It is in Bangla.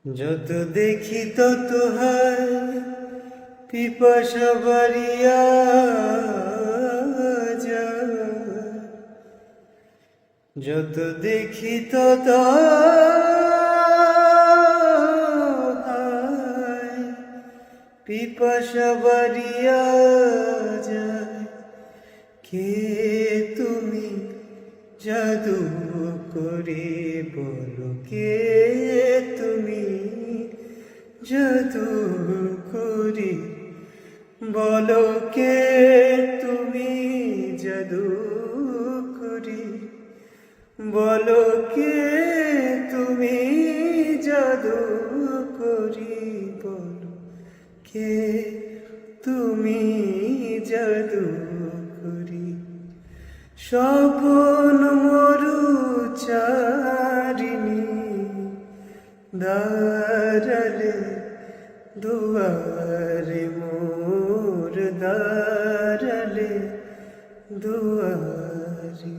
যত দেখি তত হয় পিপাসা বাড়িয়া যায়, যত দেখি তত হয় পিপাসা বাড়িয়া যায়। কে তুমি জাদু করে বলো, কে তুমি জাদু করে বলো, কে তুমি জাদু করে বলো, কে তুমি জাদু করে বলো, কে তুমি জাদু করে। স্বপন মরু চারিণী দাঁড়ালে দুয়ারে মোর, দাঁড়ালে দুয়ারে।